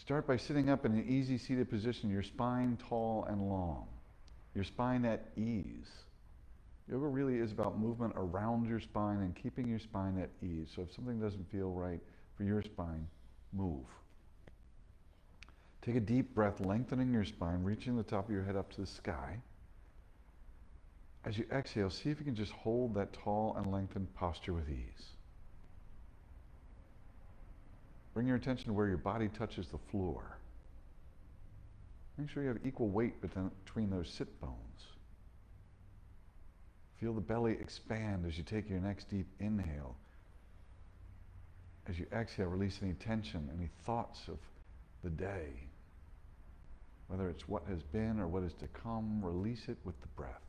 Start by sitting up in an easy seated position, your spine tall and long, your spine at ease. Yoga really is about movement around your spine and keeping your spine at ease. So if something doesn't feel right for your spine, move. Take a deep breath, lengthening your spine, reaching the top of your head up to the sky. As you exhale, see if you can just hold that tall and lengthened posture with ease. Bring your attention to where your body touches the floor. Make sure you have equal weight between those sit bones. Feel the belly expand as you take your next deep inhale. As you exhale, release any tension, any thoughts of the day. Whether it's what has been or what is to come, release it with the breath.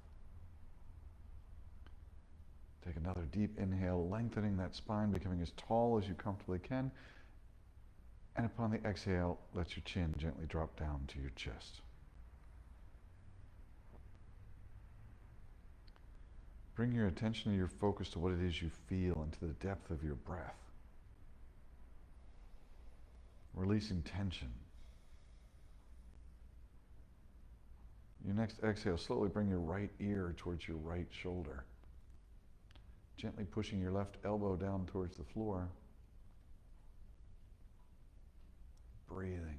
Take another deep inhale, lengthening that spine, becoming as tall as you comfortably can. And upon the exhale, let your chin gently drop down to your chest. Bring your attention and your focus to what it is you feel and to the depth of your breath. Releasing tension. Your next exhale, slowly bring your right ear towards your right shoulder. Gently pushing your left elbow down towards the floor. Breathing.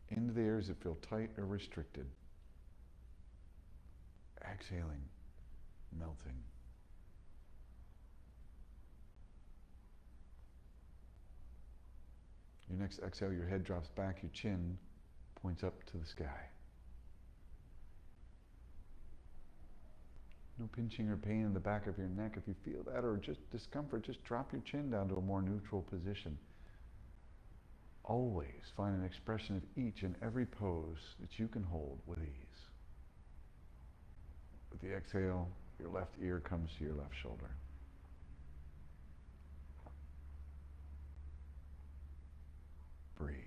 Into the areas that feel tight or restricted. Exhaling, melting. Your next exhale, your head drops back, your chin points up to the sky. No pinching or pain in the back of your neck. If you feel that or just discomfort, just drop your chin down to a more neutral position. Always find an expression of each and every pose that you can hold with ease. With the exhale, your left ear comes to your left shoulder. Breathe.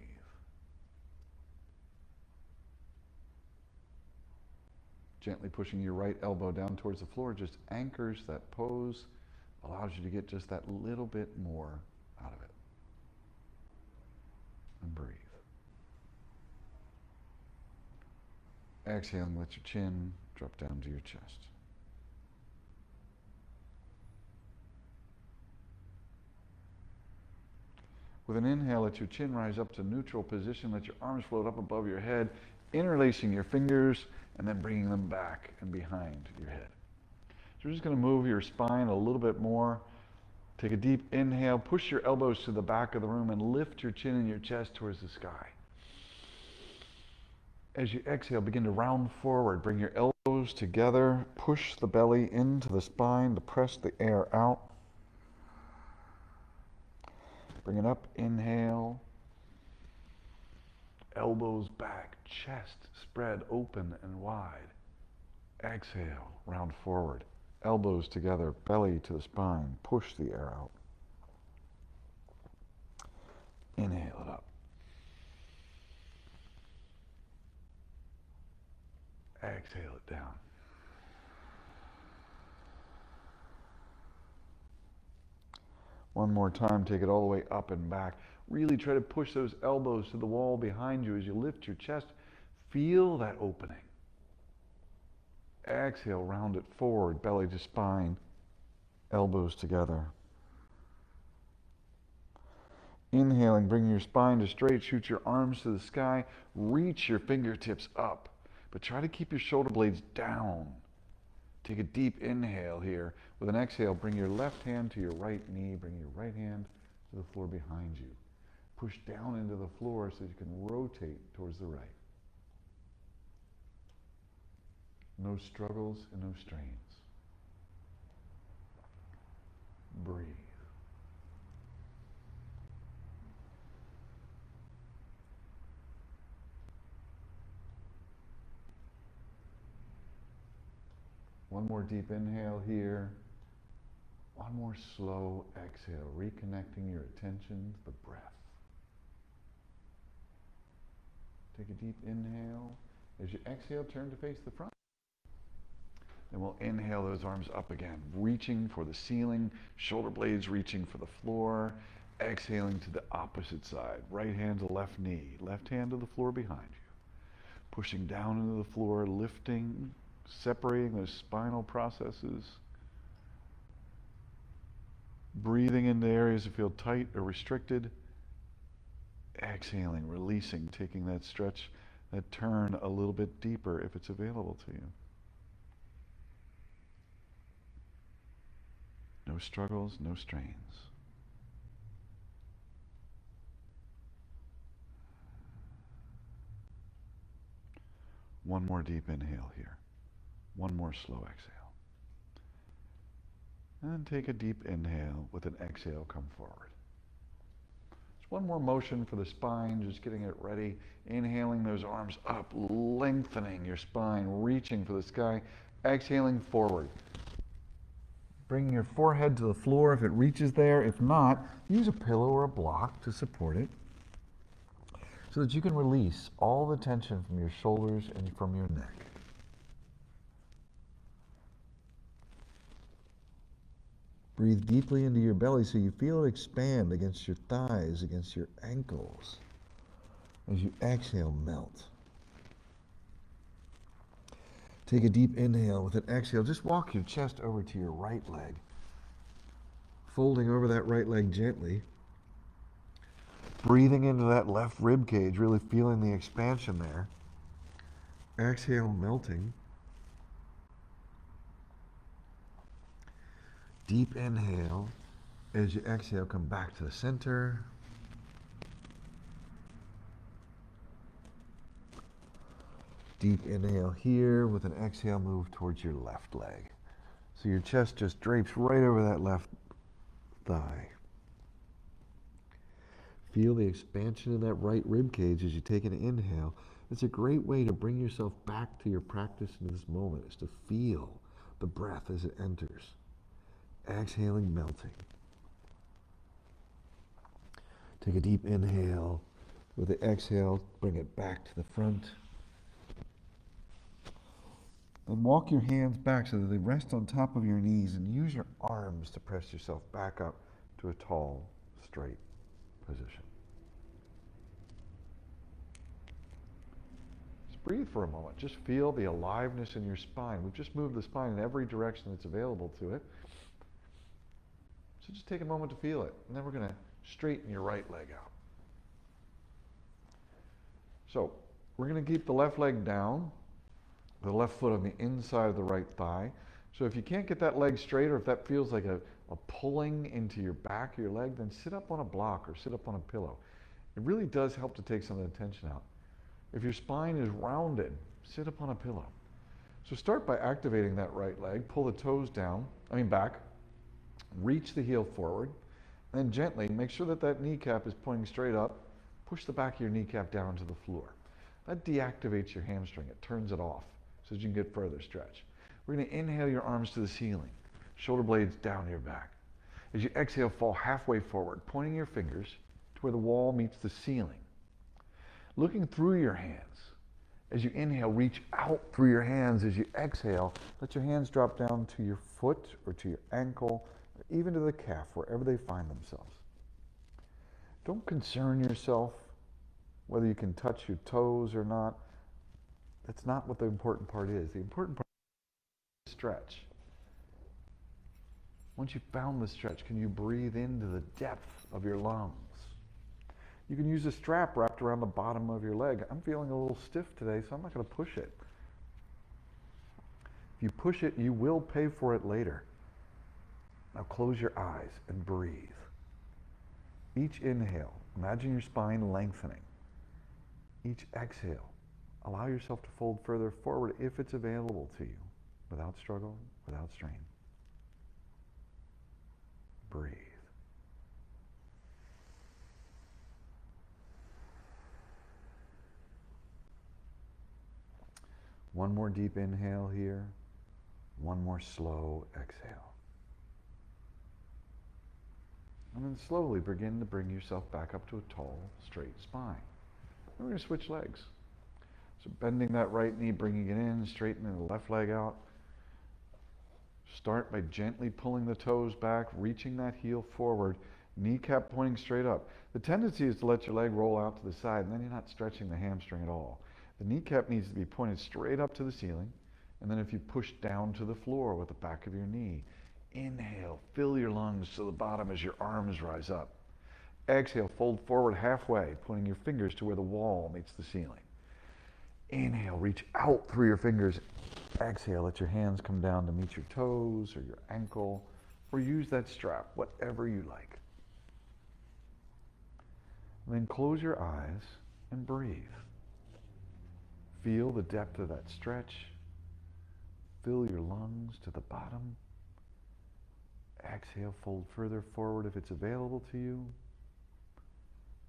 Gently pushing your right elbow down towards the floor just anchors that pose, allows you to get just that little bit more out of it. And breathe. Exhaling, let your chin drop down to your chest. With an inhale, let your chin rise up to neutral position. Let your arms float up above your head, interlacing your fingers and then bringing them back and behind your head. So we're just going to move your spine a little bit more. Take a deep inhale, push your elbows to the back of the room and lift your chin and your chest towards the sky. As you exhale, begin to round forward. Bring your elbows together, push the belly into the spine to press the air out. Bring it up, inhale. Elbows back, chest spread open and wide. Exhale, round forward. Elbows together, belly to the spine. Push the air out. Inhale it up. Exhale it down. One more time, take it all the way up and back. Really try to push those elbows to the wall behind you as you lift your chest. Feel that opening. Exhale, round it forward, belly to spine, elbows together. Inhaling, bring your spine to straight, shoot your arms to the sky, reach your fingertips up, but try to keep your shoulder blades down. Take a deep inhale here. With an exhale, bring your left hand to your right knee, bring your right hand to the floor behind you. Push down into the floor so you can rotate towards the right. No struggles and no strains. Breathe. One more deep inhale here. One more slow exhale, reconnecting your attention to the breath. Take a deep inhale. As you exhale, turn to face the front. Then we'll inhale those arms up again, reaching for the ceiling, shoulder blades reaching for the floor. Exhaling to the opposite side. Right hand to left knee. Left hand to the floor behind you. Pushing down into the floor, lifting, separating those spinal processes. Breathing into areas that feel tight or restricted. Exhaling, releasing, taking that stretch, that turn a little bit deeper if it's available to you. No struggles, no strains. One more deep inhale here. One more slow exhale. And then take a deep inhale. With an exhale, come forward. Just one more motion for the spine, just getting it ready. Inhaling those arms up, lengthening your spine, reaching for the sky. Exhaling forward. Bringing your forehead to the floor if it reaches there. If not, use a pillow or a block to support it so that you can release all the tension from your shoulders and from your neck. Breathe deeply into your belly so you feel it expand against your thighs, against your ankles. As you exhale, melt. Take a deep inhale. With an exhale, just walk your chest over to your right leg. Folding over that right leg gently. Breathing into that left rib cage, really feeling the expansion there. Exhale, melting. Deep inhale. As you exhale, come back to the center. Deep inhale here. With an exhale, move towards your left leg. So your chest just drapes right over that left thigh. Feel the expansion in that right rib cage as you take an inhale. It's a great way to bring yourself back to your practice in this moment, is to feel the breath as it enters. Exhaling, melting. Take a deep inhale. With the exhale, bring it back to the front. And walk your hands back so that they rest on top of your knees, and use your arms to press yourself back up to a tall, straight position. Just breathe for a moment. Just feel the aliveness in your spine. We've just moved the spine in every direction that's available to it. So just take a moment to feel it. And then we're going to straighten your right leg out. So we're going to keep the left leg down, the left foot on the inside of the right thigh. So if you can't get that leg straight, or if that feels like a pulling into your back of your leg, then sit up on a block or sit up on a pillow. It really does help to take some of the tension out. If your spine is rounded, sit up on a pillow. So start by activating that right leg. Pull the toes back. Reach the heel forward. And then gently make sure that that kneecap is pointing straight up. Push the back of your kneecap down to the floor. That deactivates your hamstring. It turns it off so that you can get further stretch. We're going to inhale your arms to the ceiling. Shoulder blades down your back. As you exhale, fall halfway forward, pointing your fingers to where the wall meets the ceiling. Looking through your hands. As you inhale, reach out through your hands. As you exhale, let your hands drop down to your foot or to your ankle, or even to the calf, wherever they find themselves. Don't concern yourself whether you can touch your toes or not. That's not what the important part is. The important part is stretch. Once you've found the stretch, can you breathe into the depth of your lungs? You can use a strap wrapped around the bottom of your leg. I'm feeling a little stiff today, so I'm not going to push it. If you push it, you will pay for it later. Now close your eyes and breathe. Each inhale, imagine your spine lengthening. Each exhale, allow yourself to fold further forward if it's available to you, without struggle, without strain. Breathe. One more deep inhale here. One more slow exhale. And then slowly begin to bring yourself back up to a tall, straight spine. And we're going to switch legs. So bending that right knee, bringing it in, straightening the left leg out. Start by gently pulling the toes back, reaching that heel forward, Kneecap pointing straight up. The tendency is to let your leg roll out to the side, and then you're not stretching the hamstring at all. The kneecap needs to be pointed straight up to the ceiling, and then if you push down to the floor with the back of your knee, inhale, fill your lungs to the bottom as your arms rise up. Exhale, fold forward halfway, pointing your fingers to where the wall meets the ceiling. Inhale, reach out through your fingers. Exhale, let your hands come down to meet your toes or your ankle, or use that strap, whatever you like. And then close your eyes and breathe. Feel the depth of that stretch. Fill your lungs to the bottom. Exhale, fold further forward if it's available to you.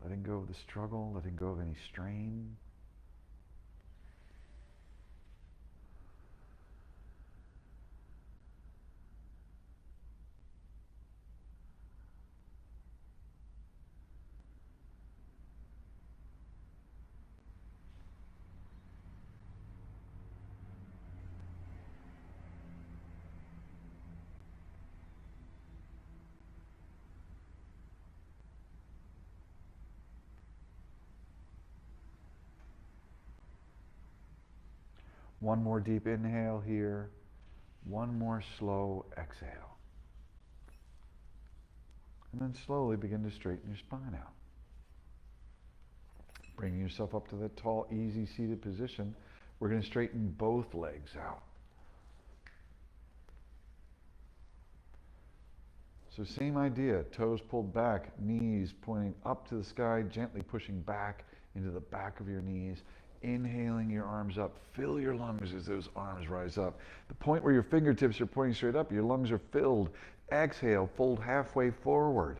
Letting go of the struggle, letting go of any strain. One more deep inhale here. One more slow exhale. And then slowly begin to straighten your spine out. Bringing yourself up to that tall, easy seated position. We're going to straighten both legs out. So same idea, toes pulled back, knees pointing up to the sky, gently pushing back into the back of your knees. Inhaling your arms up, fill your lungs as those arms rise up. The point where your fingertips are pointing straight up, your lungs are filled. Exhale, fold halfway forward.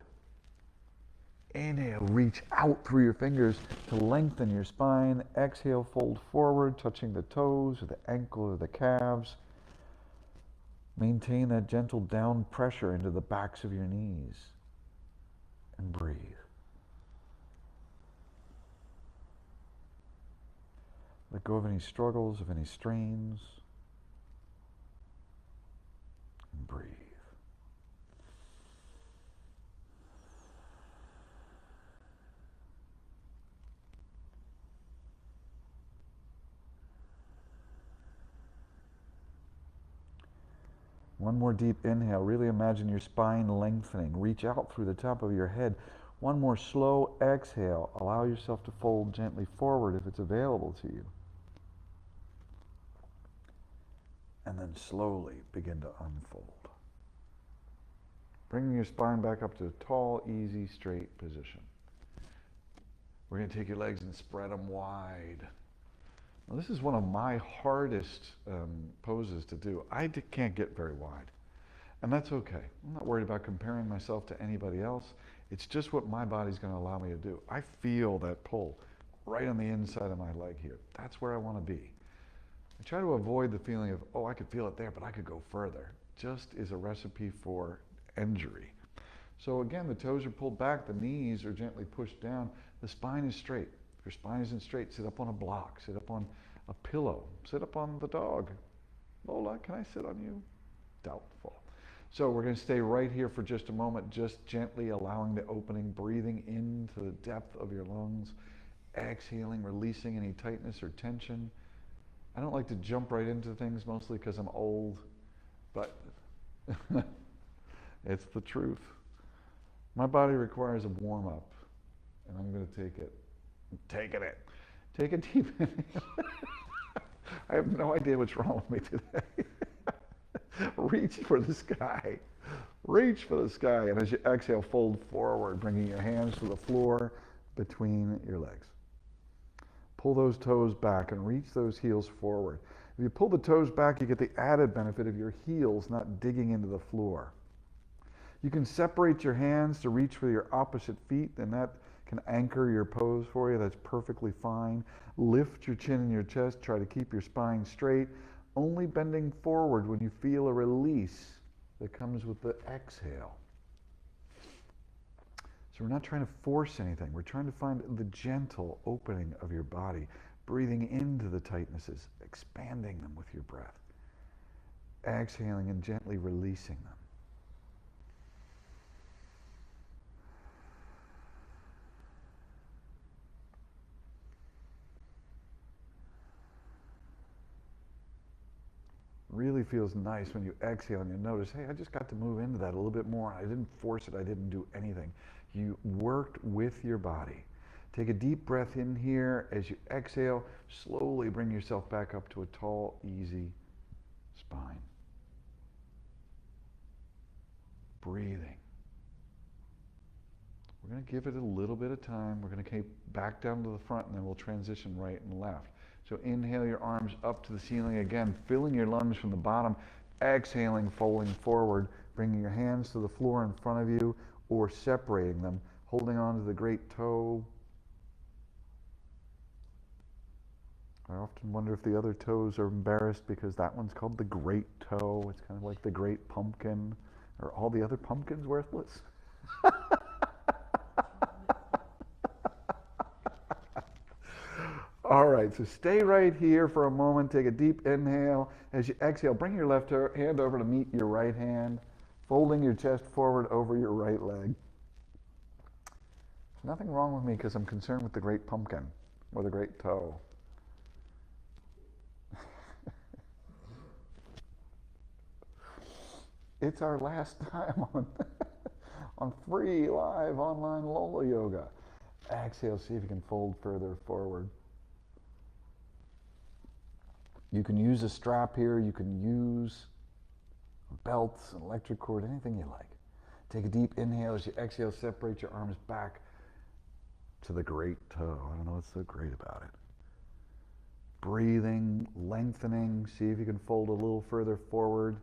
Inhale, reach out through your fingers to lengthen your spine. Exhale, fold forward, touching the toes or the ankle or the calves. Maintain that gentle down pressure into the backs of your knees. And breathe. Let go of any struggles, of any strains, and breathe. One more deep inhale. Really imagine your spine lengthening. Reach out through the top of your head. One more slow exhale. Allow yourself to fold gently forward if it's available to you. And then slowly begin to unfold. Bringing your spine back up to a tall, easy, straight position. We're going to take your legs and spread them wide. Now, this is one of my hardest poses to do. Can't get very wide. And that's okay. I'm not worried about comparing myself to anybody else. It's just what my body's going to allow me to do. I feel that pull right on the inside of my leg here. That's where I want to be. I try to avoid the feeling of, oh, I could feel it there, but I could go further. Just is a recipe for injury. So again, the toes are pulled back, the knees are gently pushed down, the spine is straight. If your spine isn't straight, sit up on a block, sit up on a pillow, sit up on the dog. Lola, can I sit on you? Doubtful. So we're going to stay right here for just a moment, just gently allowing the opening, breathing into the depth of your lungs, exhaling, releasing any tightness or tension. I don't like to jump right into things, mostly because I'm old, but it's the truth. My body requires a warm-up, and I'm going to take it. I'm taking it. Take a deep inhale. I have no idea what's wrong with me today. Reach for the sky. Reach for the sky, and as you exhale, fold forward, bringing your hands to the floor between your legs. Pull those toes back and reach those heels forward. If you pull the toes back, you get the added benefit of your heels not digging into the floor. You can separate your hands to reach for your opposite feet, and that can anchor your pose for you. That's perfectly fine. Lift your chin and your chest. Try to keep your spine straight, only bending forward when you feel a release that comes with the exhale. So we're not trying to force anything. We're trying to find the gentle opening of your body, breathing into the tightnesses, expanding them with your breath, exhaling and gently releasing them. Really feels nice when you exhale and you notice, hey, I just got to move into that a little bit more. I didn't force it. I didn't do anything. You worked with your body. Take a deep breath in here. As you exhale, slowly bring yourself back up to a tall, easy spine. Breathing. We're going to give it a little bit of time. We're going to keep back down to the front, and then we'll transition right and left. So inhale your arms up to the ceiling again, filling your lungs from the bottom. Exhaling, folding forward, bringing your hands to the floor in front of you or separating them, holding on to the great toe. I often wonder if the other toes are embarrassed because that one's called the great toe. It's kind of like the great pumpkin. Are all the other pumpkins worthless? All right, so stay right here for a moment. Take a deep inhale. As you exhale, bring your left hand over to meet your right hand, folding your chest forward over your right leg. There's nothing wrong with me because I'm concerned with the great pumpkin or the great toe. It's our last time on free live online Lola Yoga. Exhale, see if you can fold further forward. You can use a strap here, you can use belts, an electric cord, anything you like. Take a deep inhale. As you exhale, separate your arms back to the great toe. I don't know what's so great about it. Breathing, lengthening, see if you can fold a little further forward.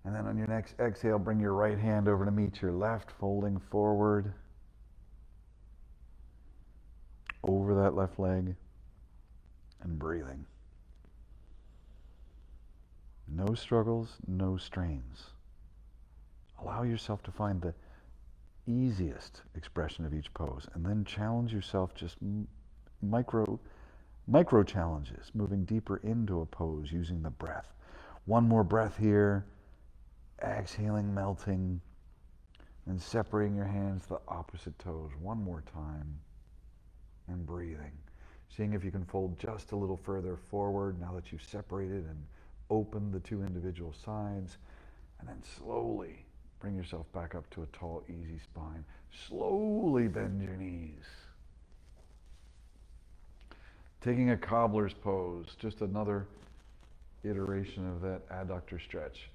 And then on your next exhale, bring your right hand over to meet your left, folding forward over that left leg and breathing. No struggles, no strains. Allow yourself to find the easiest expression of each pose and then challenge yourself, just micro challenges, moving deeper into a pose using the breath. One more breath here, exhaling, melting, and separating your hands to the opposite toes. One more time, and breathing. Seeing if you can fold just a little further forward now that you've separated and opened the two individual sides, and then slowly bring yourself back up to a tall, easy spine. Slowly bend your knees. Taking a cobbler's pose, just another iteration of that adductor stretch.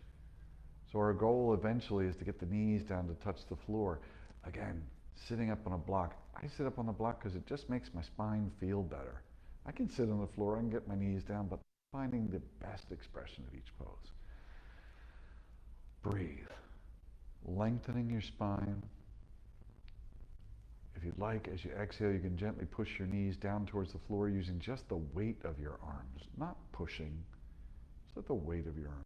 So our goal eventually is to get the knees down to touch the floor. Again, sitting up on a block. I sit up on the block because it just makes my spine feel better. I can sit on the floor, I can get my knees down, but finding the best expression of each pose. Breathe. Lengthening your spine. If you'd like, as you exhale, you can gently push your knees down towards the floor using just the weight of your arms. Not pushing, just the weight of your arms.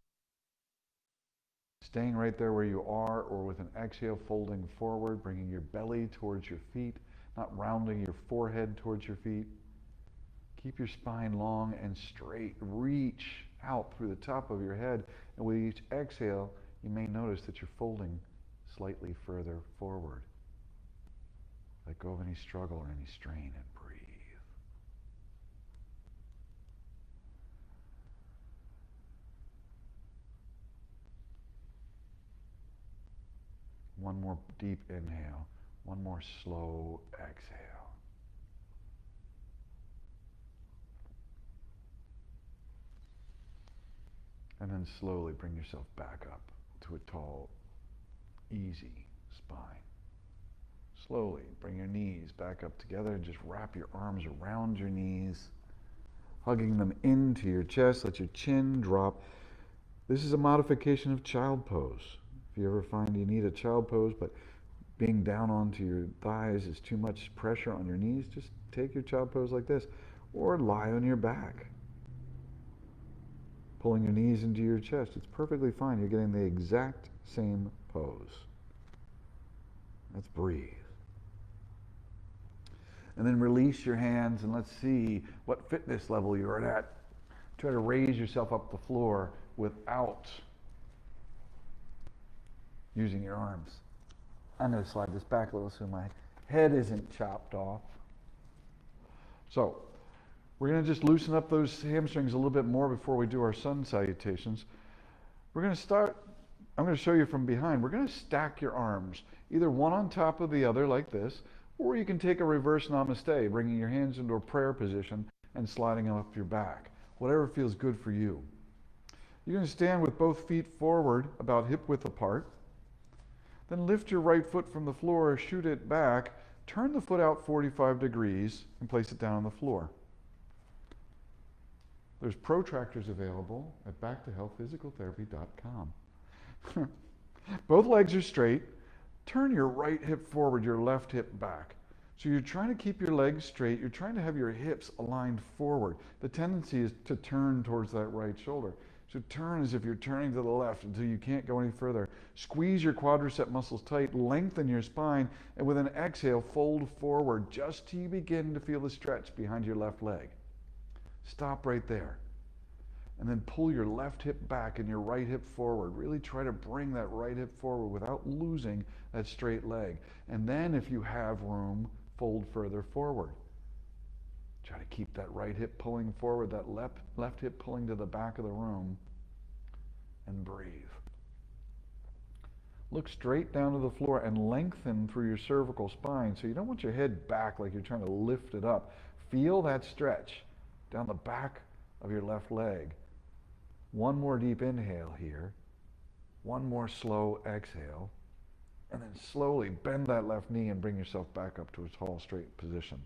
Staying right there where you are, or with an exhale, folding forward, bringing your belly towards your feet, not rounding your forehead towards your feet. Keep your spine long and straight. Reach out through the top of your head, and with each exhale, you may notice that you're folding slightly further forward. Let go of any struggle or any strain and breathe. One more deep inhale, one more slow exhale. And then slowly bring yourself back up to a tall, easy spine. Slowly bring your knees back up together and just wrap your arms around your knees, hugging them into your chest. Let your chin drop. This is a modification of child pose. If you ever find you need a child pose, but being down onto your thighs is too much pressure on your knees, just take your child pose like this, or lie on your back, pulling your knees into your chest. It's perfectly fine. You're getting the exact same pose. Let's breathe. And then release your hands, and let's see what fitness level you're at. Try to raise yourself up the floor without using your arms. I'm going to slide this back a little so my head isn't chopped off. So We're going to just loosen up those hamstrings a little bit more before we do our sun salutations. We're going to start, I'm going to show you from behind. We're going to stack your arms, either one on top of the other like this, or you can take a reverse namaste, bringing your hands into a prayer position and sliding them up your back. Whatever feels good for you. You're going to stand with both feet forward, about hip width apart. Then lift your right foot from the floor, shoot it back, turn the foot out 45 degrees, and place it down on the floor. There's protractors available at backtohealthphysicaltherapy.com. Both legs are straight. Turn your right hip forward, your left hip back. So you're trying to keep your legs straight. You're trying to have your hips aligned forward. The tendency is to turn towards that right shoulder. So turn as if you're turning to the left until you can't go any further. Squeeze your quadricep muscles tight, lengthen your spine, and with an exhale, fold forward just till you begin to feel the stretch behind your left leg. Stop right there. And then pull your left hip back and your right hip forward. Really try to bring that right hip forward without losing that straight leg. And then if you have room, fold further forward. Try to keep that right hip pulling forward, that left hip pulling to the back of the room, and breathe. Look straight down to the floor and lengthen through your cervical spine. So you don't want your head back like you're trying to lift it up. Feel that stretch down the back of your left leg. One more deep inhale here. One more slow exhale. And then slowly bend that left knee and bring yourself back up to a tall, straight position.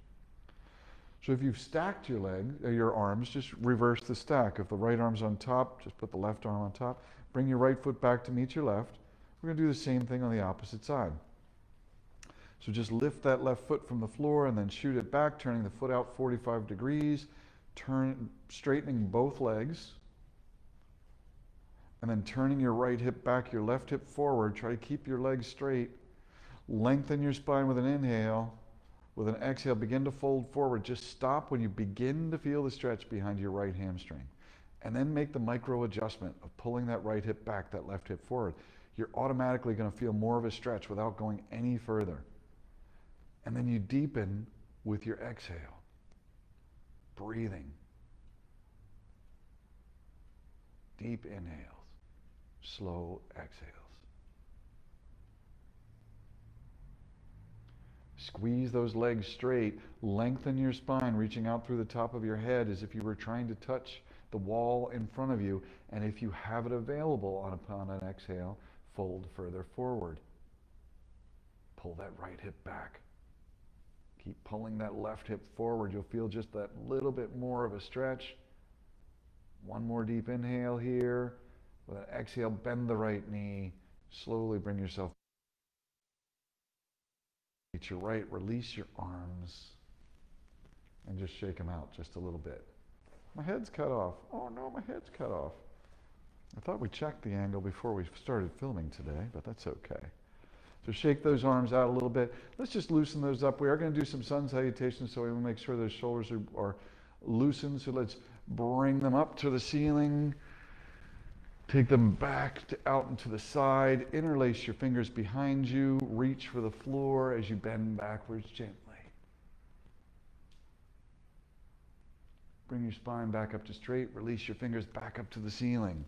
So if you've stacked your arms, just reverse the stack. If the right arm's on top, just put the left arm on top. Bring your right foot back to meet your left. We're going to do the same thing on the opposite side. So just lift that left foot from the floor and then shoot it back, turning the foot out 45 degrees. Straightening both legs, and then turning your right hip back, your left hip forward. Try to keep your legs straight. Lengthen your spine with an inhale. With an exhale, begin to fold forward. Just stop when you begin to feel the stretch behind your right hamstring. And then make the micro adjustment of pulling that right hip back, that left hip forward. You're automatically going to feel more of a stretch without going any further. And then you deepen with your exhale. Breathing. Deep inhales, slow exhales. Squeeze those legs straight, lengthen your spine, reaching out through the top of your head as if you were trying to touch the wall in front of you. And if you have it available upon an exhale, fold further forward. Pull that right hip back. Keep pulling that left hip forward. You'll feel just that little bit more of a stretch. One more deep inhale here. With an exhale, bend the right knee. Slowly bring yourself. Reach your right, release your arms. And just shake them out just a little bit. My head's cut off. Oh no, my head's cut off. I thought we checked the angle before we started filming today, but that's okay. So shake those arms out a little bit. Let's just loosen those up. We are going to do some sun salutations, so we want to make sure those shoulders are loosened. So let's bring them up to the ceiling. Take them back out and to the side. Interlace your fingers behind you. Reach for the floor as you bend backwards gently. Bring your spine back up to straight. Release your fingers back up to the ceiling.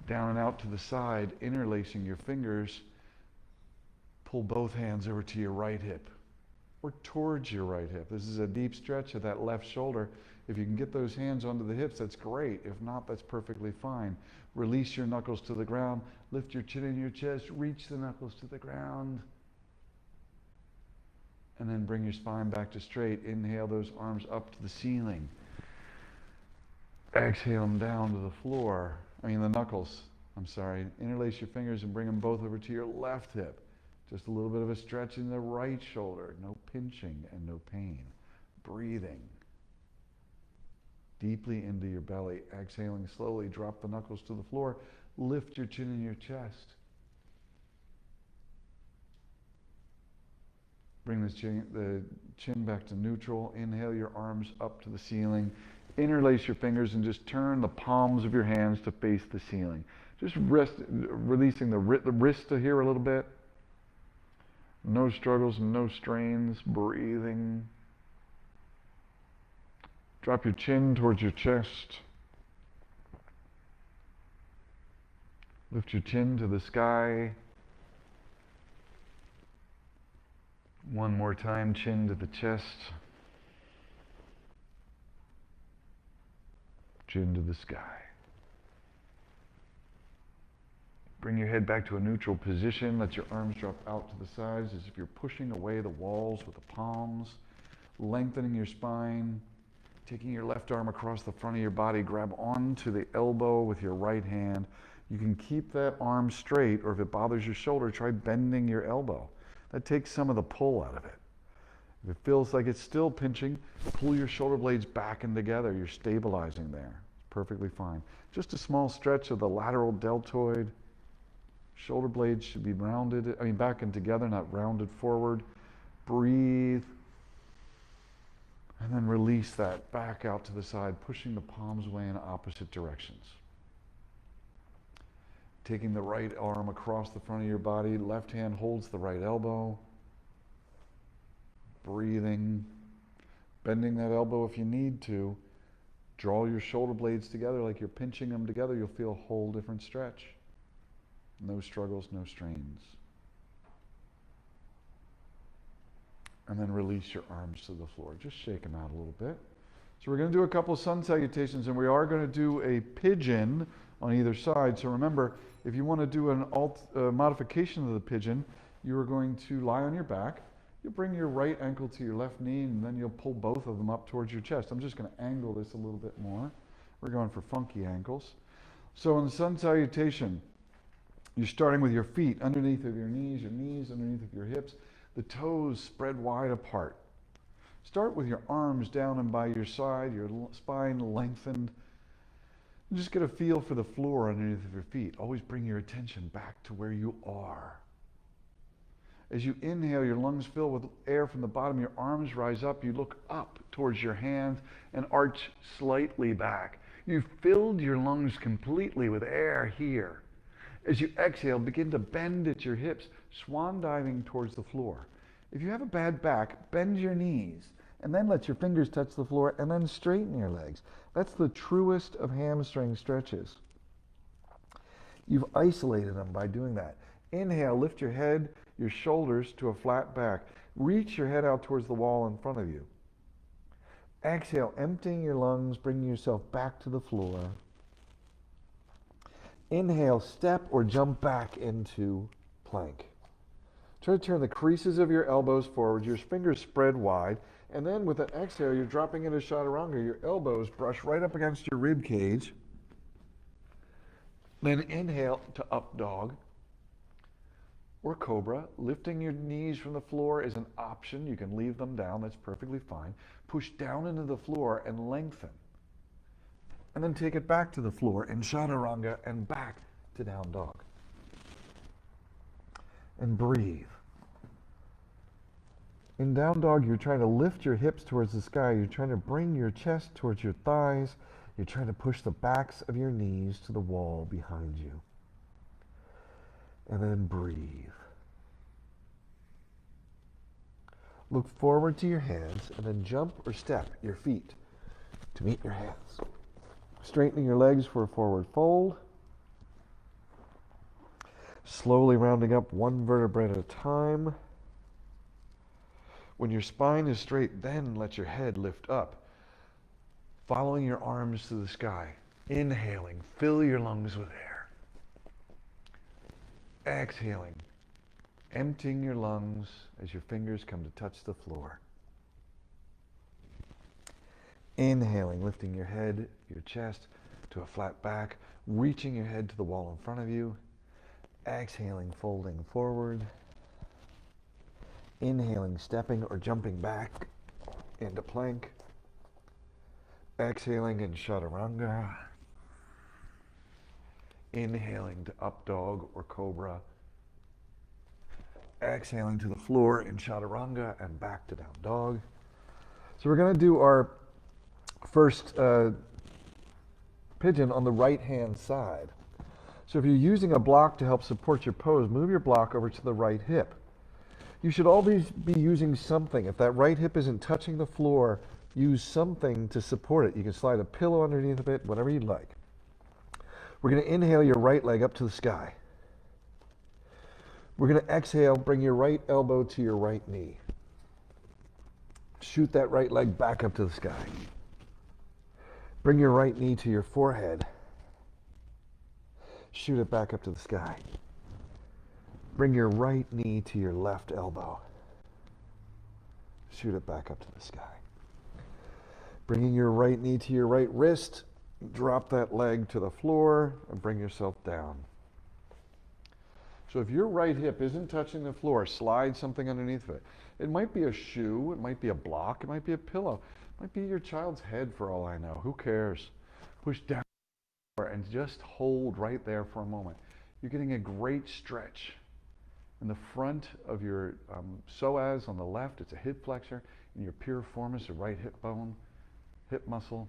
Down and out to the side, interlacing your fingers. Pull both hands over to your right hip or towards your right hip. This is a deep stretch of that left shoulder. If you can get those hands onto the hips, that's great. If not, that's perfectly fine. Release your knuckles to the ground. Lift your chin in your chest. Reach the knuckles to the ground. And then bring your spine back to straight. Inhale those arms up to the ceiling. Exhale them down to the floor. The knuckles. I'm sorry. Interlace your fingers and bring them both over to your left hip. Just a little bit of a stretch in the right shoulder. No pinching and no pain. Breathing deeply into your belly. Exhaling slowly. Drop the knuckles to the floor. Lift your chin in your chest. Bring the chin back to neutral. Inhale your arms up to the ceiling. Interlace your fingers and just turn the palms of your hands to face the ceiling. Just releasing the wrist to here a little bit. No struggles, no strains, breathing. Drop your chin towards your chest. Lift your chin to the sky. One more time, chin to the chest. Chin to the sky. Bring your head back to a neutral position. Let your arms drop out to the sides as if you're pushing away the walls with the palms. Lengthening your spine. Taking your left arm across the front of your body. Grab onto the elbow with your right hand. You can keep that arm straight, or if it bothers your shoulder, try bending your elbow. That takes some of the pull out of it. If it feels like it's still pinching, pull your shoulder blades back and together. You're stabilizing there. It's perfectly fine. Just a small stretch of the lateral deltoid. Shoulder blades should be rounded, back and together, not rounded forward. Breathe. And then release that back out to the side, pushing the palms away in opposite directions. Taking the right arm across the front of your body, left hand holds the right elbow. Breathing, bending that elbow if you need to. Draw your shoulder blades together like you're pinching them together. You'll feel a whole different stretch. No struggles, no strains. And then release your arms to the floor. Just shake them out a little bit. So we're going to do a couple of sun salutations, and we are going to do a pigeon on either side. So remember, if you want to do an modification of the pigeon, you are going to lie on your back. You'll bring your right ankle to your left knee, and then you'll pull both of them up towards your chest. I'm just going to angle this a little bit more. We're going for funky ankles. So in the sun salutation, you're starting with your feet underneath of your knees underneath of your hips, the toes spread wide apart. Start with your arms down and by your side, your spine lengthened. And just get a feel for the floor underneath of your feet. Always bring your attention back to where you are. As you inhale, your lungs fill with air from the bottom, your arms rise up, you look up towards your hands and arch slightly back. You've filled your lungs completely with air here. As you exhale, begin to bend at your hips, swan diving towards the floor. If you have a bad back, bend your knees, and then let your fingers touch the floor, and then straighten your legs. That's the truest of hamstring stretches. You've isolated them by doing that. Inhale, lift your head, your shoulders to a flat back. Reach your head out towards the wall in front of you. Exhale, emptying your lungs, bringing yourself back to the floor. Inhale, step or jump back into plank. Try to turn the creases of your elbows forward, your fingers spread wide, and then with an exhale, you're dropping into chaturanga. Your elbows brush right up against your rib cage. Then inhale to up dog or cobra. Lifting your knees from the floor is an option. You can leave them down, that's perfectly fine. Push down into the floor and lengthen. And then take it back to the floor in chaturanga and back to down dog. And breathe. In down dog, you're trying to lift your hips towards the sky. You're trying to bring your chest towards your thighs. You're trying to push the backs of your knees to the wall behind you. And then breathe. Look forward to your hands and then jump or step your feet to meet your hands. Straightening your legs for a forward fold. Slowly rounding up one vertebra at a time. When your spine is straight, then let your head lift up. Following your arms to the sky. Inhaling, fill your lungs with air. Exhaling, emptying your lungs as your fingers come to touch the floor. Inhaling, lifting your head, your chest to a flat back, reaching your head to the wall in front of you. Exhaling, folding forward. Inhaling, stepping or jumping back into plank. Exhaling in chaturanga. Inhaling to up dog or cobra. Exhaling to the floor in chaturanga and back to down dog. So we're going to do our first pigeon on the right hand side. So if you're using a block to help support your pose, move your block over to the right hip. You should always be using something. If that right hip isn't touching the floor, Use something to support it. You can slide a pillow underneath of it, whatever you'd like. We're going to inhale your right leg up to the sky. We're going to exhale, bring your right elbow to your right knee. Shoot that right leg back up to the sky. Bring your right knee to your forehead. Shoot it back up to the sky. Bring your right knee to your left elbow. Shoot it back up to the sky. Bringing your right knee to your right wrist, drop that leg to the floor and bring yourself down. So if your right hip isn't touching the floor, slide something underneath of it. It might be a shoe, it might be a block, it might be a pillow, it might be your child's head for all I know. Who cares? Push down and just hold right there for a moment. You're getting a great stretch in the front of your psoas on the left. It's a hip flexor, and your piriformis, the right hip bone, hip muscle.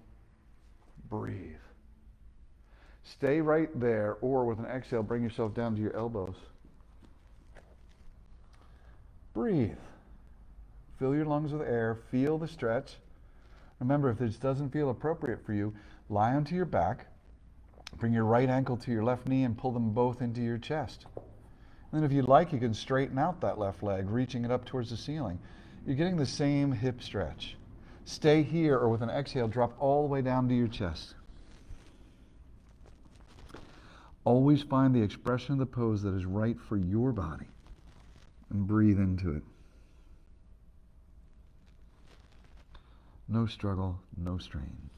Breathe. Stay right there, or with an exhale, bring yourself down to your elbows. Breathe. Fill your lungs with air. Feel the stretch. Remember, if this doesn't feel appropriate for you, lie onto your back. Bring your right ankle to your left knee and pull them both into your chest. And then if you'd like, you can straighten out that left leg, reaching it up towards the ceiling. You're getting the same hip stretch. Stay here, or with an exhale, drop all the way down to your chest. Always find the expression of the pose that is right for your body and breathe into it. No struggle, no strain.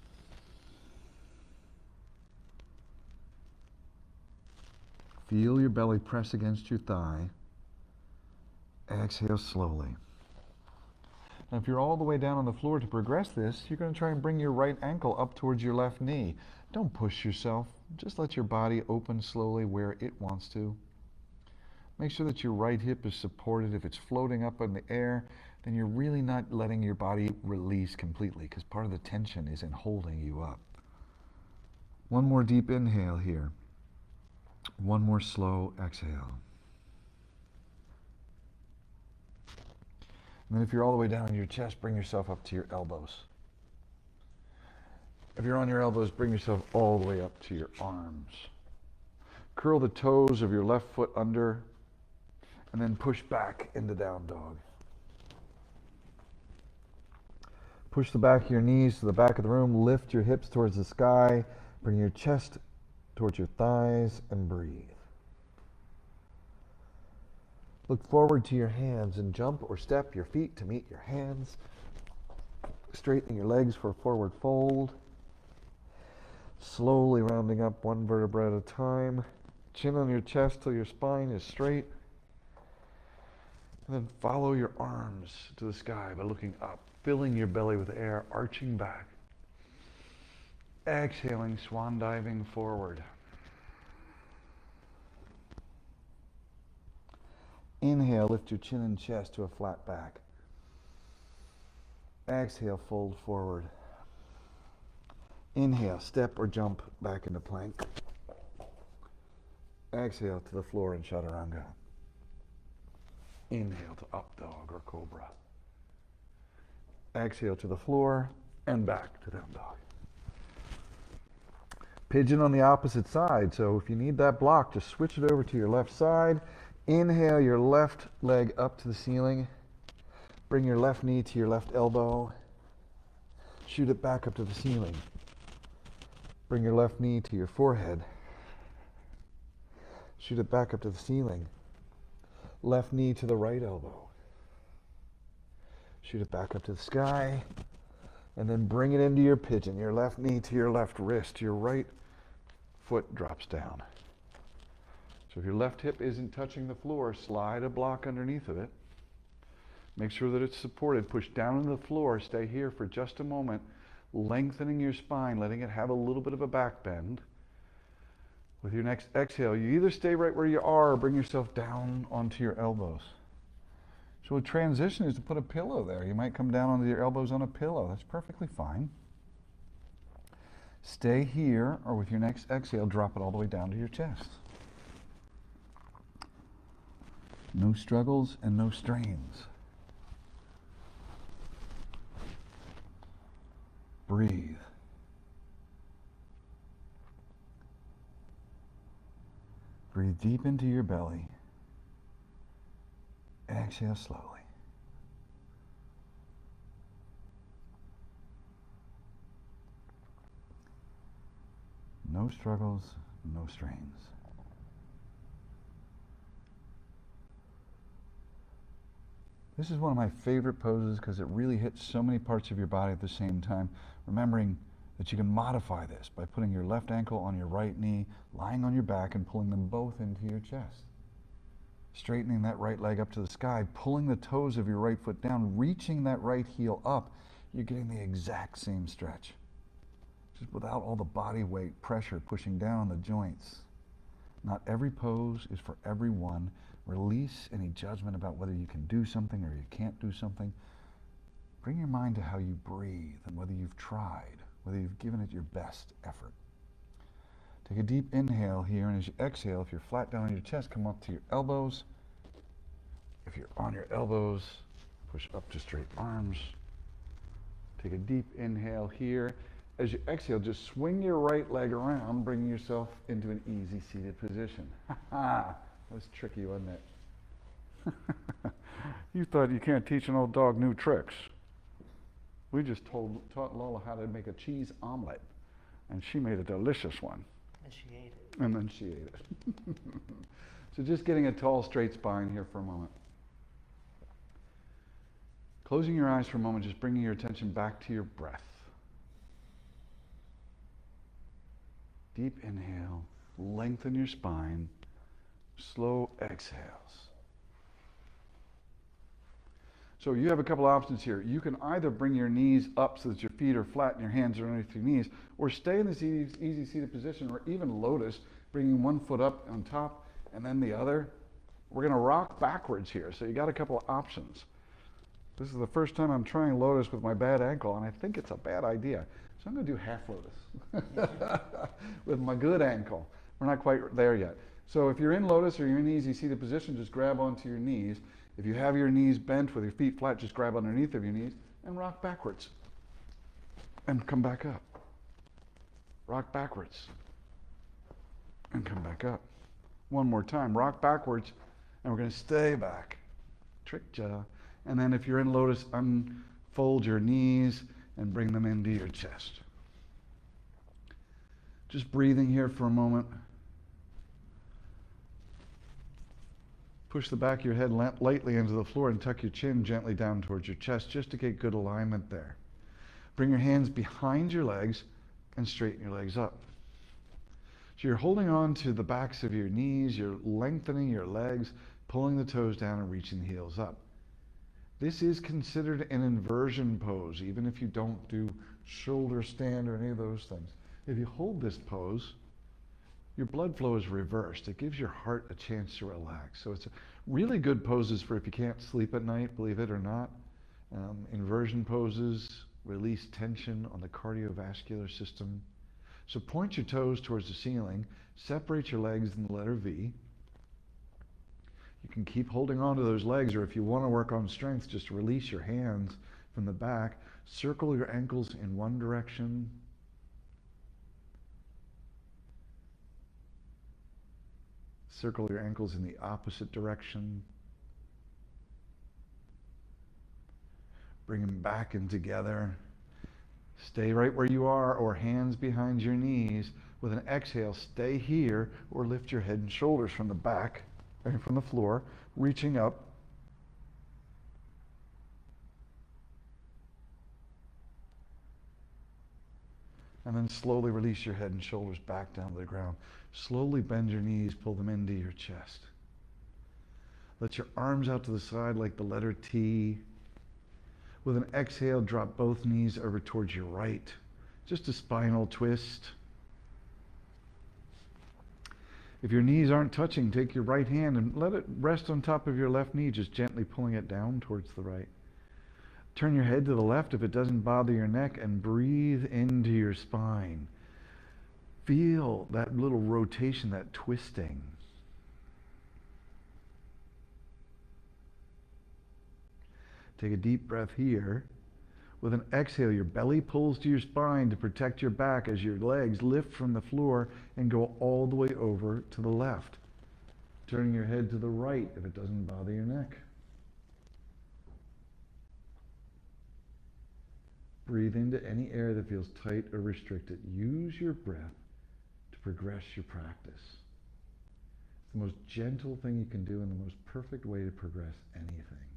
Feel your belly press against your thigh. Exhale slowly. Now, if you're all the way down on the floor to progress this, you're going to try and bring your right ankle up towards your left knee. Don't push yourself. Just let your body open slowly where it wants to. Make sure that your right hip is supported. If it's floating up in the air, then you're really not letting your body release completely, because part of the tension is in holding you up. One more deep inhale here. One more slow exhale. And then if you're all the way down in your chest, bring yourself up to your elbows. If you're on your elbows, bring yourself all the way up to your arms. Curl the toes of your left foot under, and then push back into down dog. Push the back of your knees to the back of the room. Lift your hips towards the sky. Bring your chest towards your thighs and breathe. Look forward to your hands and jump or step your feet to meet your hands. Straightening your legs for a forward fold. Slowly rounding up one vertebra at a time. Chin on your chest till your spine is straight. And then follow your arms to the sky by looking up, filling your belly with air, arching back. Exhaling, swan diving forward. Inhale, lift your chin and chest to a flat back. Exhale, fold forward. Inhale, step or jump back into plank. Exhale to the floor in chaturanga. Inhale to up dog or cobra. Exhale to the floor and back to down dog. Pigeon on the opposite side. So if you need that block, just switch it over to your left side. Inhale your left leg up to the ceiling. Bring your left knee to your left elbow. Shoot it back up to the ceiling. Bring your left knee to your forehead. Shoot it back up to the ceiling. Left knee to the right elbow. Shoot it back up to the sky. And then bring it into your pigeon. Your left knee to your left wrist. Your right foot drops down. So if your left hip isn't touching the floor, slide a block underneath of it. Make sure that it's supported. Push down on the floor. Stay here for just a moment, lengthening your spine, letting it have a little bit of a back bend. With your next exhale, you either stay right where you are or bring yourself down onto your elbows. So a transition is to put a pillow there. You might come down onto your elbows on a pillow. That's perfectly fine. Stay here, or with your next exhale, drop it all the way down to your chest. No struggles and no strains. Breathe. Breathe deep into your belly. Exhale slowly. No struggles, no strains. This is one of my favorite poses because it really hits so many parts of your body at the same time. Remembering that you can modify this by putting your left ankle on your right knee, lying on your back and pulling them both into your chest. Straightening that right leg up to the sky, pulling the toes of your right foot down, reaching that right heel up, you're getting the exact same stretch. Just without all the body weight pressure pushing down on the joints. Not every pose is for everyone. Release any judgment about whether you can do something or you can't do something. Bring your mind to how you breathe and whether you've tried, whether you've given it your best effort. Take a deep inhale here, and as you exhale, if you're flat down on your chest, come up to your elbows. If you're on your elbows, push up to straight arms. Take a deep inhale here. As you exhale, just swing your right leg around, bringing yourself into an easy seated position. That was tricky, wasn't it? You thought you can't teach an old dog new tricks. We just taught Lola how to make a cheese omelet, and she made a delicious one. And she ate it. And then she ate it. So just getting a tall, straight spine here for a moment. Closing your eyes for a moment, just bringing your attention back to your breath. Deep inhale, lengthen your spine, slow exhales. So you have a couple options here. You can either bring your knees up so that your feet are flat and your hands are underneath your knees, or stay in this easy seated position, or even lotus, bringing one foot up on top and then the other. We're going to rock backwards here, so you got a couple of options. This is the first time I'm trying lotus with my bad ankle, and I think it's a bad idea. So I'm going to do half lotus with my good ankle. We're not quite there yet. So if you're in lotus or you're in easy seated position, just grab onto your knees. If you have your knees bent with your feet flat, just grab underneath of your knees and rock backwards. And come back up. Rock backwards. And come back up. One more time. Rock backwards, and we're going to stay back. Tricked ya. And then if you're in lotus, unfold your knees and bring them into your chest. Just breathing here for a moment. Push the back of your head lightly into the floor and tuck your chin gently down towards your chest just to get good alignment there. Bring your hands behind your legs and straighten your legs up. So you're holding on to the backs of your knees, you're lengthening your legs, pulling the toes down and reaching the heels up. This is considered an inversion pose, even if you don't do shoulder stand or any of those things. If you hold this pose, your blood flow is reversed. It gives your heart a chance to relax. So it's a really good poses for if you can't sleep at night, believe it or not. Inversion poses release tension on the cardiovascular system. So point your toes towards the ceiling, separate your legs in the letter V. You can keep holding on to those legs, or if you want to work on strength, just release your hands from the back. Circle your ankles in one direction. Circle your ankles in the opposite direction. Bring them back in together. Stay right where you are, or hands behind your knees. With an exhale, stay here, or lift your head and shoulders from the back. From the floor, reaching up. And then slowly release your head and shoulders back down to the ground. Slowly bend your knees, pull them into your chest. Let your arms out to the side like the letter T. With an exhale, drop both knees over towards your right. Just a spinal twist. If your knees aren't touching, take your right hand and let it rest on top of your left knee, just gently pulling it down towards the right. Turn your head to the left if it doesn't bother your neck, and breathe into your spine. Feel that little rotation, that twisting. Take a deep breath here. With an exhale, your belly pulls to your spine to protect your back as your legs lift from the floor and go all the way over to the left, turning your head to the right if it doesn't bother your neck. Breathe into any area that feels tight or restricted. Use your breath to progress your practice. It's the most gentle thing you can do and the most perfect way to progress anything.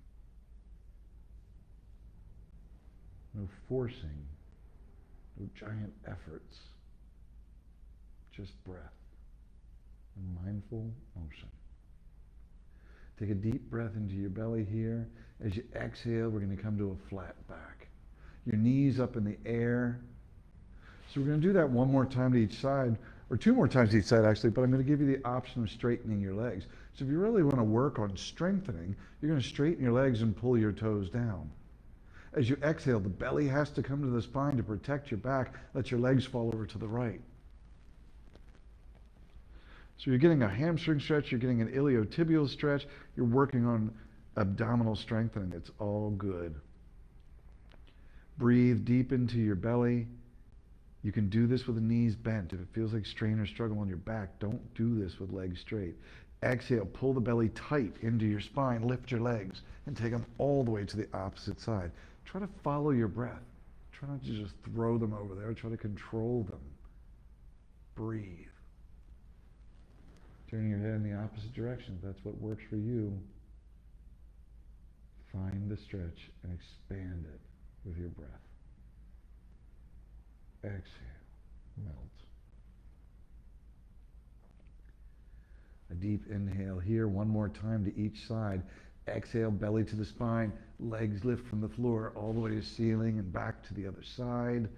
No forcing, no giant efforts, just breath and mindful motion. Take a deep breath into your belly here. As you exhale, we're going to come to a flat back. Your knees up in the air. So we're going to do that one more time to each side, or two more times to each side actually, but I'm going to give you the option of straightening your legs. So if you really want to work on strengthening, you're going to straighten your legs and pull your toes down. As you exhale, the belly has to come to the spine to protect your back. Let your legs fall over to the right. So you're getting a hamstring stretch, you're getting an iliotibial stretch, you're working on abdominal strengthening. It's all good. Breathe deep into your belly. You can do this with the knees bent. If it feels like strain or struggle on your back, don't do this with legs straight. Exhale, pull the belly tight into your spine, lift your legs, and take them all the way to the opposite side. Try to follow your breath. Try not to just throw them over there. Try to control them. Breathe. Turning your head in the opposite direction. If that's what works for you. Find the stretch and expand it with your breath. Exhale. Melt. A deep inhale here. One more time to each side. Exhale, belly to the spine, legs lift from the floor all the way to the ceiling and back to the other side.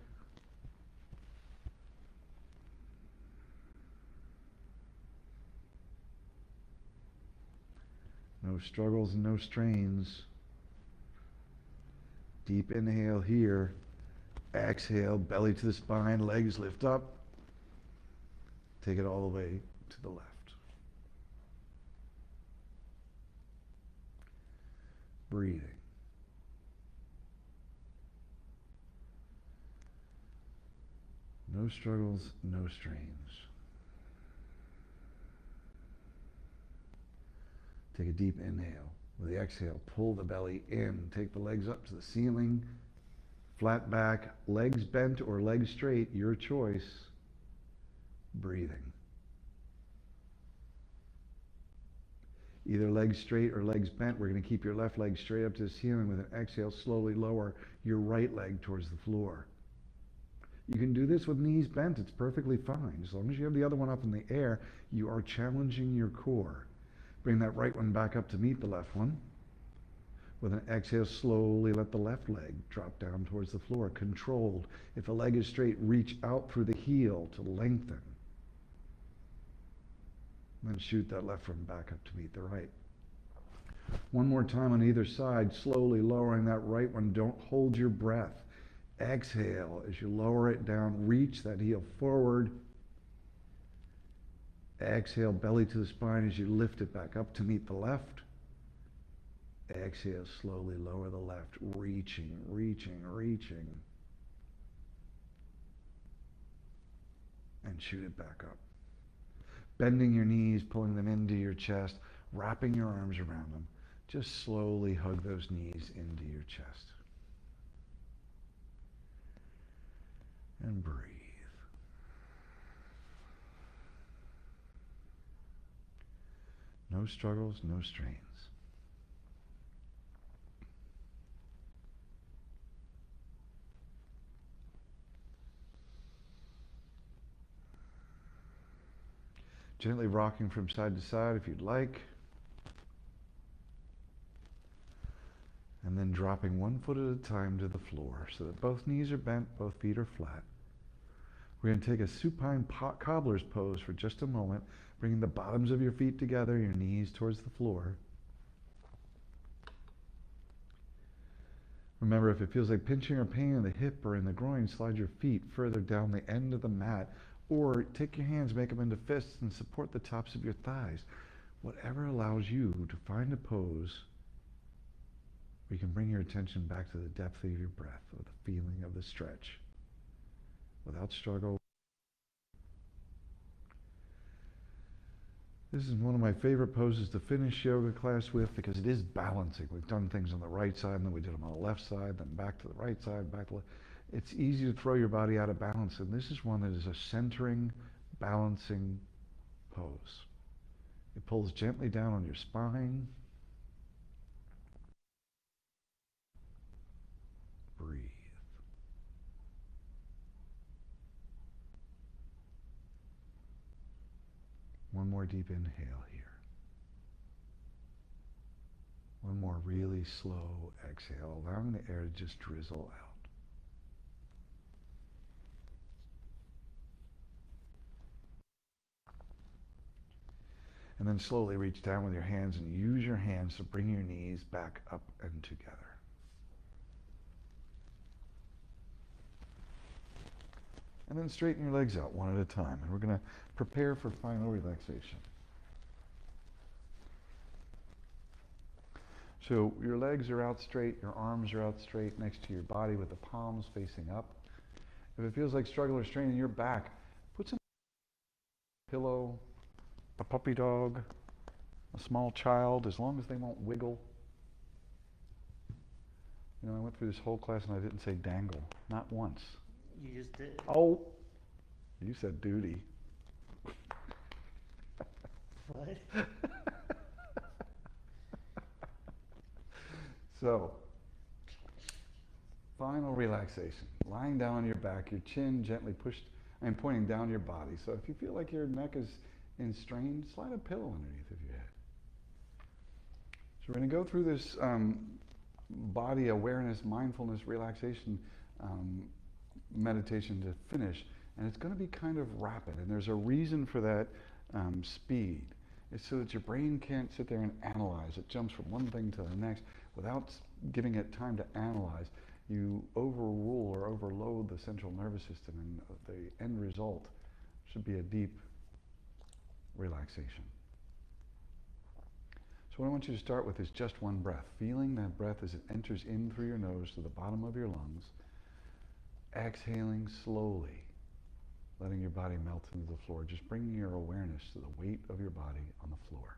No struggles and no strains. Deep inhale here. Exhale, belly to the spine, legs lift up. Take it all the way to the left. Breathing. No struggles, no strains. Take a deep inhale. With the exhale, pull the belly in. Take the legs up to the ceiling. Flat back, legs bent or legs straight, your choice. Breathing. Either legs straight or legs bent. We're going to keep your left leg straight up to the ceiling. With an exhale, slowly lower your right leg towards the floor. You can do this with knees bent. It's perfectly fine. As long as you have the other one up in the air, you are challenging your core. Bring that right one back up to meet the left one. With an exhale, slowly let the left leg drop down towards the floor, controlled. If the leg is straight, reach out through the heel to lengthen. Then shoot that left one back up to meet the right. One more time on either side, slowly lowering that right one. Don't hold your breath. Exhale as you lower it down, reach that heel forward. Exhale, belly to the spine as you lift it back up to meet the left. Exhale, slowly lower the left, reaching, reaching, reaching. And shoot it back up. Bending your knees, pulling them into your chest, wrapping your arms around them. Just slowly hug those knees into your chest. And breathe. No struggles, no strains. Gently rocking from side to side if you'd like. And then dropping one foot at a time to the floor so that both knees are bent, both feet are flat. We're going to take a supine cobbler's pose for just a moment, bringing the bottoms of your feet together, your knees towards the floor. Remember, if it feels like pinching or pain in the hip or in the groin, slide your feet further down the end of the mat, or take your hands, make them into fists, and support the tops of your thighs. Whatever allows you to find a pose you can bring your attention back to the depth of your breath or the feeling of the stretch without struggle. This is one of my favorite poses to finish yoga class with because it is balancing. We've done things on the right side, and then we did them on the left side, then back to the right side, back to the left. It's easy to throw your body out of balance, and this is one that is a centering, balancing pose. It pulls gently down on your spine. Breathe. One more deep inhale here. One more really slow exhale, allowing the air to just drizzle out. And then slowly reach down with your hands and use your hands to bring your knees back up and together. And then straighten your legs out one at a time. And we're going to prepare for final relaxation. So your legs are out straight, your arms are out straight next to your body with the palms facing up. If it feels like struggle or strain in your back, put some pillow, a puppy dog, a small child, as long as they won't wiggle. You know, I went through this whole class and I didn't say dangle, not once. You just did. Oh, you said duty. What? So, final relaxation. Lying down on your back, your chin gently pushed and pointing down your body. So if you feel like your neck is in strain, slide a pillow underneath of your head. So we're going to go through this body awareness, mindfulness, relaxation meditation to finish. And it's going to be kind of rapid. And there's a reason for that speed. It's so that your brain can't sit there and analyze. It jumps from one thing to the next without giving it time to analyze. You overrule or overload the central nervous system, and the end result should be a deep relaxation. So what I want you to start with is just one breath, feeling that breath as it enters in through your nose to the bottom of your lungs, exhaling slowly, letting your body melt into the floor, just bringing your awareness to the weight of your body on the floor.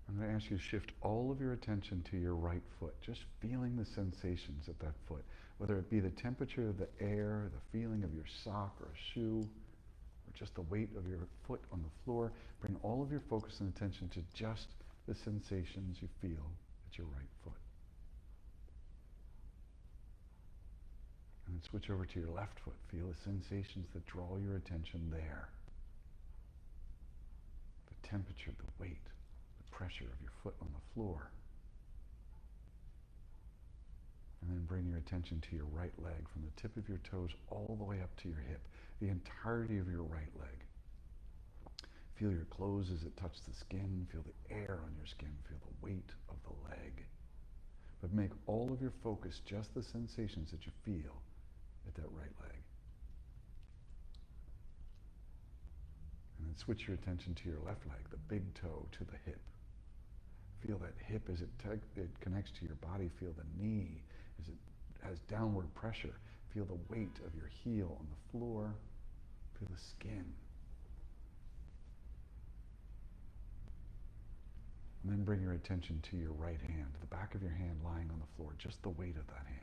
I'm going to ask you to shift all of your attention to your right foot, just feeling the sensations at that foot, whether it be the temperature of the air, the feeling of your sock or a shoe, or just the weight of your foot on the floor. Bring all of your focus and attention to just the sensations you feel at your right foot. And then switch over to your left foot. Feel the sensations that draw your attention there. The temperature, the weight, the pressure of your foot on the floor. And then bring your attention to your right leg from the tip of your toes all the way up to your hip, the entirety of your right leg. Feel your clothes as it touches the skin, feel the air on your skin, feel the weight of the leg. But make all of your focus just the sensations that you feel at that right leg. And then switch your attention to your left leg, the big toe to the hip. Feel that hip as it connects to your body. Feel the knee as it has downward pressure. Feel the weight of your heel on the floor. Feel the skin. And then bring your attention to your right hand, the back of your hand lying on the floor, just the weight of that hand.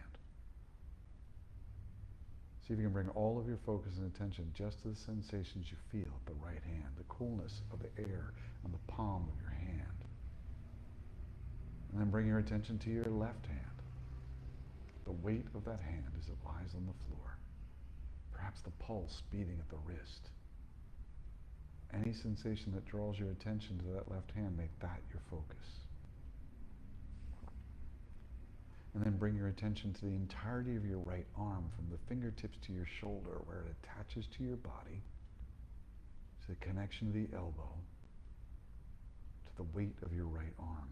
See if you can bring all of your focus and attention just to the sensations you feel at the right hand, the coolness of the air on the palm of your hand. And then bring your attention to your left hand, the weight of that hand as it lies on the floor. Perhaps the pulse beating at the wrist. Any sensation that draws your attention to that left hand, make that your focus. And then bring your attention to the entirety of your right arm, from the fingertips to your shoulder, where it attaches to your body, to the connection to the elbow, to the weight of your right arm,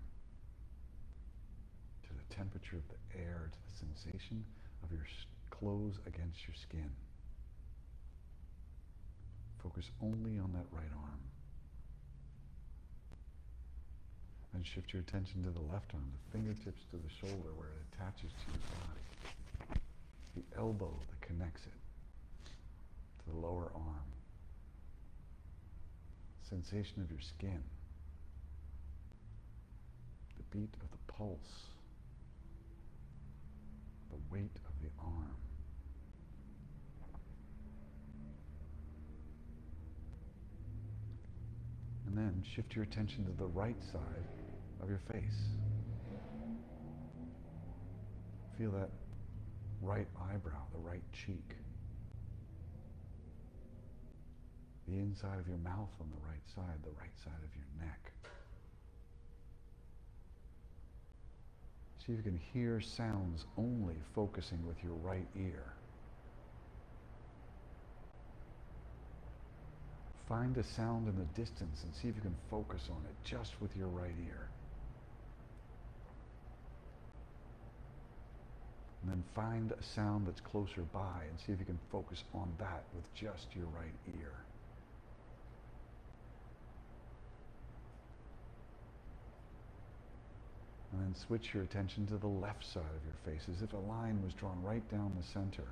to the temperature of the air, to the sensation of your clothes against your skin. Focus only on that right arm. And shift your attention to the left arm, the fingertips to the shoulder where it attaches to your body. The elbow that connects it to the lower arm. Sensation of your skin. The beat of the pulse. The weight of the arm. And then shift your attention to the right side of your face. Feel that right eyebrow, the right cheek. The inside of your mouth on the right side of your neck. See if you can hear sounds only focusing with your right ear. Find a sound in the distance and see if you can focus on it just with your right ear. And then find a sound that's closer by and see if you can focus on that with just your right ear. And then switch your attention to the left side of your face as if a line was drawn right down the center.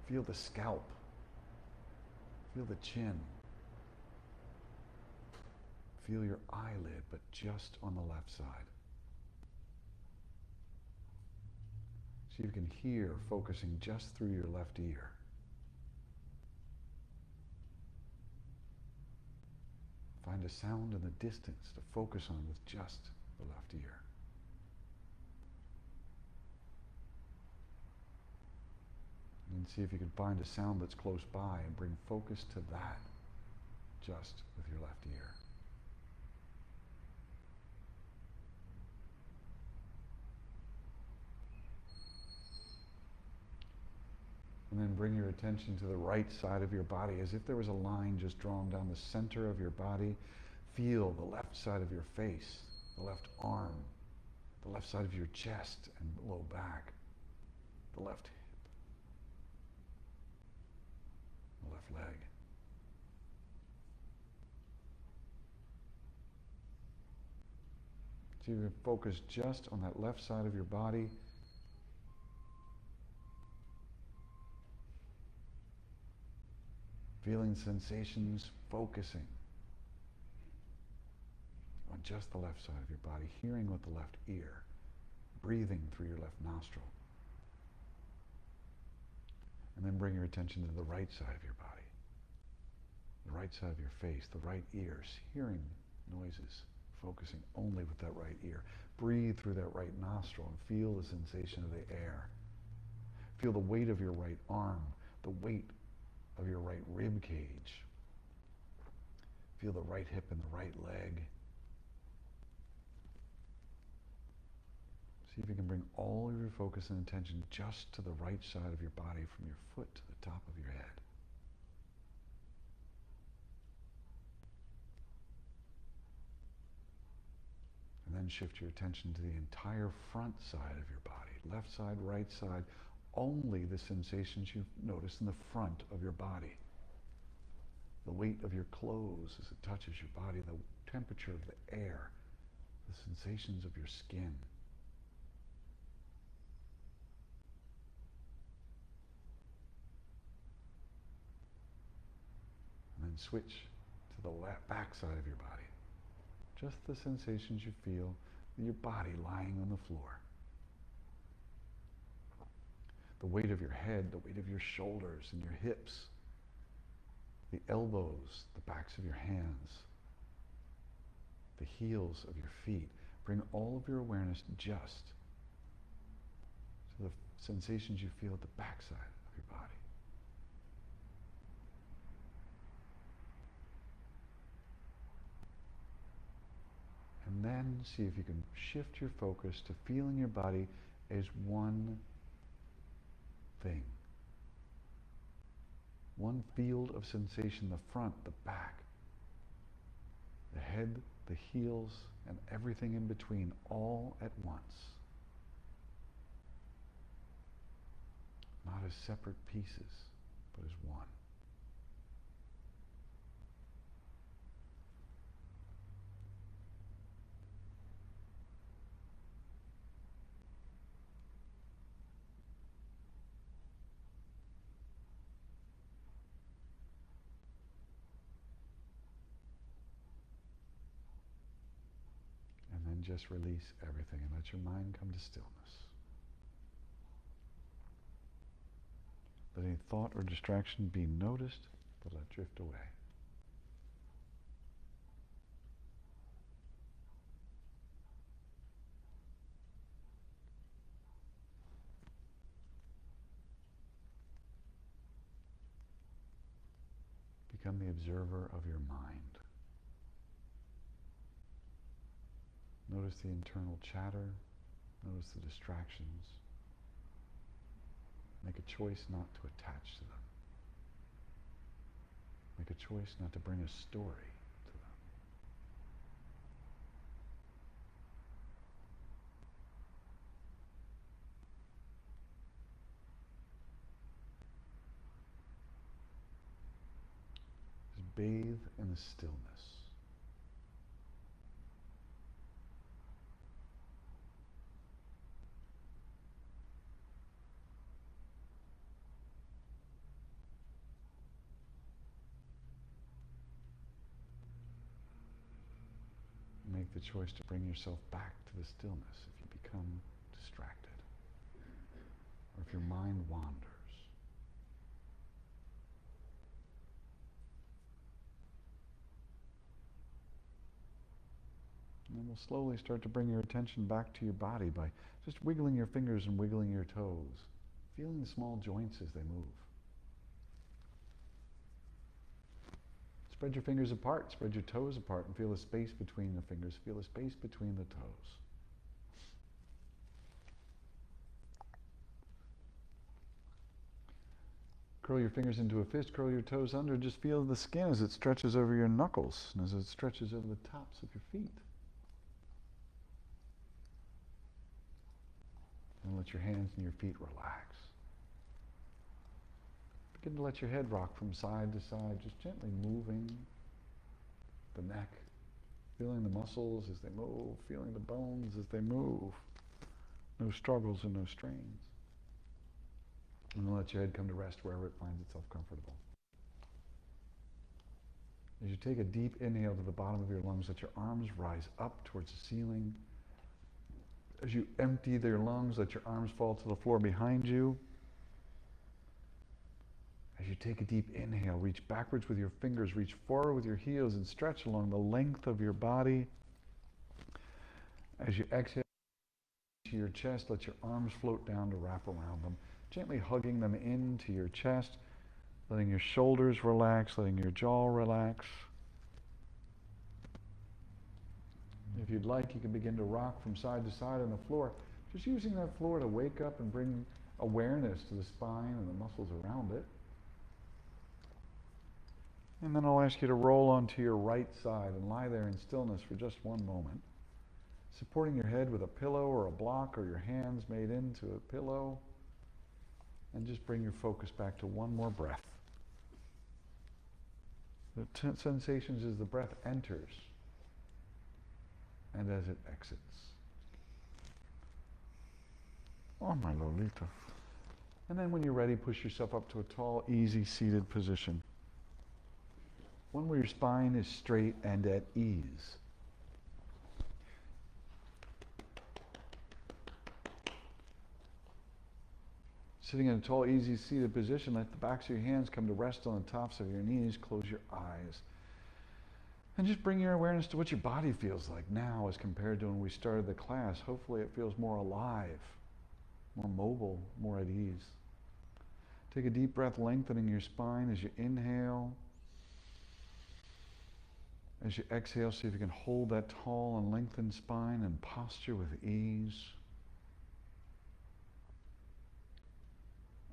Feel the scalp. Feel the chin. Feel your eyelid, but just on the left side. See if you can hear focusing just through your left ear. Find a sound in the distance to focus on with just the left ear. And see if you can find a sound that's close by and bring focus to that just with your left ear. And then bring your attention to the right side of your body as if there was a line just drawn down the center of your body. Feel the left side of your face, the left arm, the left side of your chest and low back, the left hip, the left leg. So you focus just on that left side of your body. Feeling sensations, focusing on just the left side of your body, hearing with the left ear, breathing through your left nostril. And then bring your attention to the right side of your body, the right side of your face, the right ears, hearing noises, focusing only with that right ear. Breathe through that right nostril and feel the sensation of the air. Feel the weight of your right arm, the weight of your right rib cage. Feel the right hip and the right leg. See if you can bring all of your focus and attention just to the right side of your body from your foot to the top of your head. And then shift your attention to the entire front side of your body, left side, right side, only the sensations you notice in the front of your body. The weight of your clothes as it touches your body, the temperature of the air, the sensations of your skin. And then switch to the back side of your body. Just the sensations you feel with your body lying on the floor. The weight of your head, the weight of your shoulders and your hips, the elbows, the backs of your hands, the heels of your feet. Bring all of your awareness just to the sensations you feel at the backside of your body. And then see if you can shift your focus to feeling your body as one thing. One field of sensation, the front, the back, the head, the heels, and everything in between, all at once. Not as separate pieces, but as one. just release everything and let your mind come to stillness. Let any thought or distraction be noticed, but let drift away. Become the observer of your mind. Notice the internal chatter. Notice the distractions. Make a choice not to attach to them. Make a choice not to bring a story to them. Just bathe in the stillness. Make the choice to bring yourself back to the stillness if you become distracted or if your mind wanders. And then we'll slowly start to bring your attention back to your body by just wiggling your fingers and wiggling your toes, feeling the small joints as they move. Spread your fingers apart, spread your toes apart, and feel the space between the fingers, feel the space between the toes. Curl your fingers into a fist, curl your toes under, just feel the skin as it stretches over your knuckles and as it stretches over the tops of your feet. And let your hands and your feet relax. Begin to let your head rock from side to side, just gently moving the neck, feeling the muscles as they move, feeling the bones as they move. No struggles and no strains. And then let your head come to rest wherever it finds itself comfortable. As you take a deep inhale to the bottom of your lungs, let your arms rise up towards the ceiling. As you empty your lungs, let your arms fall to the floor behind you. As you take a deep inhale, reach backwards with your fingers, reach forward with your heels, and stretch along the length of your body. As you exhale to your chest, let your arms float down to wrap around them, gently hugging them into your chest, letting your shoulders relax, letting your jaw relax. If you'd like, you can begin to rock from side to side on the floor, just using that floor to wake up and bring awareness to the spine and the muscles around it. And then I'll ask you to roll onto your right side and lie there in stillness for just one moment, supporting your head with a pillow or a block or your hands made into a pillow, and just bring your focus back to one more breath. The sensations as the breath enters and as it exits. Oh, my Lolita. And then when you're ready, push yourself up to a tall, easy seated position. One where your spine is straight and at ease. Sitting in a tall, easy seated position, let the backs of your hands come to rest on the tops of your knees. Close your eyes. And just bring your awareness to what your body feels like now as compared to when we started the class. Hopefully it feels more alive, more mobile, more at ease. Take a deep breath, lengthening your spine as you inhale. As you exhale, see if you can hold that tall and lengthened spine and posture with ease.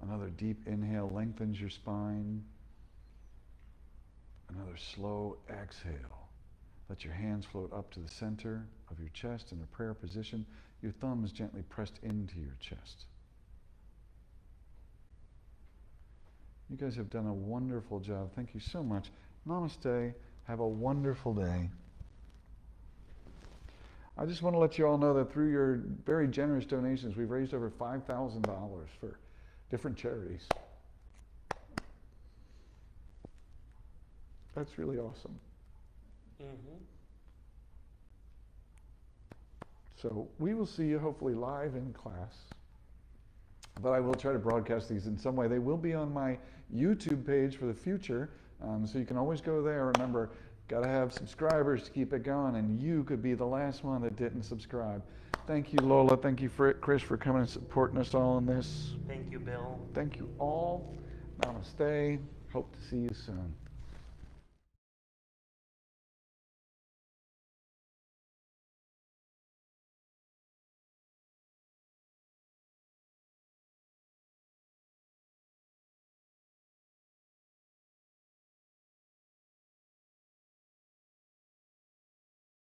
Another deep inhale lengthens your spine. Another slow exhale. Let your hands float up to the center of your chest in a prayer position. Your thumbs gently pressed into your chest. You guys have done a wonderful job. Thank you so much. Namaste. Have a wonderful day. I just want to let you all know that through your very generous donations, we've raised over $5,000 for different charities. That's really awesome. Mm-hmm. So we will see you hopefully live in class. But I will try to broadcast these in some way. They will be on my YouTube page for the future. So you can always go there. Remember, got to have subscribers to keep it going. And you could be the last one that didn't subscribe. Thank you, Lola. Thank you, Chris, for coming and supporting us all in this. Thank you, Bill. Thank you all. Namaste. Hope to see you soon.